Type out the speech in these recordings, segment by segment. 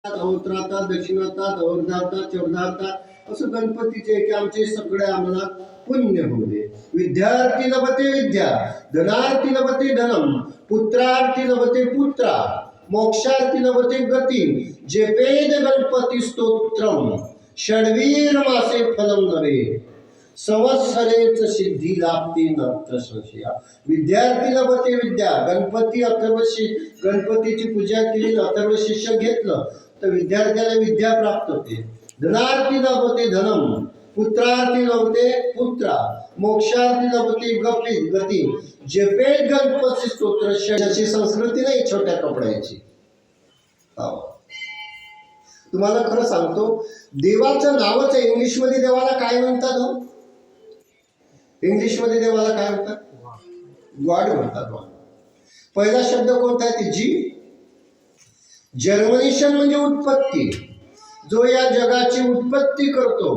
अवतरातात, दक्षिणातात, अवर्धातात, चौर्धातात असं गणपतीचे की आमचे सगळे आम्हाला पुण्य होऊ दे. विद्यार्थी लभते विद्या, धनार्थी लभते धनम, पुत्रार्थी लभते पुत्रा, मोक्षार्थी लभते गती, जेपेद गणपती स्तोत्रम षडवीर मासे फलम नवे, संवत्सरेच सिद्धी लाभते नात्र संशया. विद्यार्थी लभते विद्या, गणपती गणपतीची पूजा केली, अथर्व शिष्य घेतलं तर विद्यार्थ्याला विद्या प्राप्त होते. धनार्थी लभते धनम, पुत्रार्थी लभते पुत्रा, मोक्षार्थी लभते गती, जपेत गणपती स्तोत्र. अशी संस्कृती नाही छोट्या कपड्याची. तुम्हाला खरं सांगतो, देवाचं नावच आहे. इंग्लिशमध्ये देवाला काय म्हणतात? इंग्लिशमध्ये देवाला काय म्हणतात? गॉड म्हणतात. पहिला शब्द कोणता आहे? ती जी. जर्मनिशन म्हणजे उत्पत्ती, जो या जगाची उत्पत्ती करतो.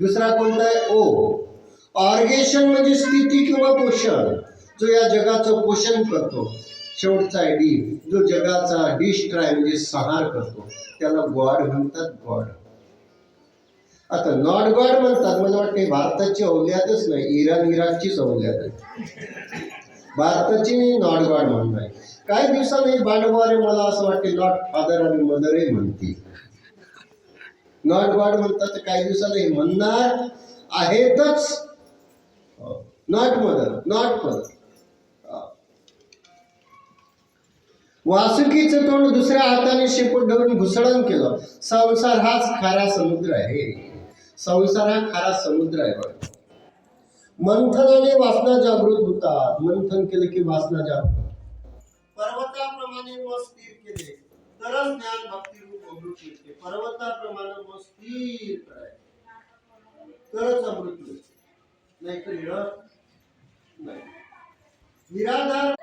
दुसरा कोणता आहे? ओ. ऑर्गेशन म्हणजे स्थिती किंवा पोषण, जो या जगाचं पोषण करतो. शेवटचा आहे डी, जो जगाचा डिस्ट्रॉय म्हणजे संहार करतो. त्याला गॉड म्हणतात. गॉड. आता नॉट गॉड म्हणतात. मला वाटते भारताची अवल्यातच नाही, इराकचीच अवल्यात आहे. भारताची नॉट गॉड म्हणणार. काही दिवसांनी बांडवारे मला असं वाटते नॉट फादर आणि मदरही म्हणतील. नॉट गॉड म्हणतात तर काही दिवसांनी म्हणणार आहेतच नॉट मदर, नॉट फादर. वासुकीचं तोंड दुसऱ्या हाताने शेपूट धरून घुसळण केलं. संसार हाच खारा समुद्र आहे. संसार हा खारा समुद्र आहे. बघा, मंथनाने वासना जागृत होतात. मंथन केलं की वासना जागृत. पर्वताप्रमाणे मन स्थिर केले तरच ज्ञान भक्ती रूप अमृत मिळते. पर्वताप्रमाणे मन स्थिर करायचे तरच अमृत मिळते, नाही तर मिळत नाही. निराधार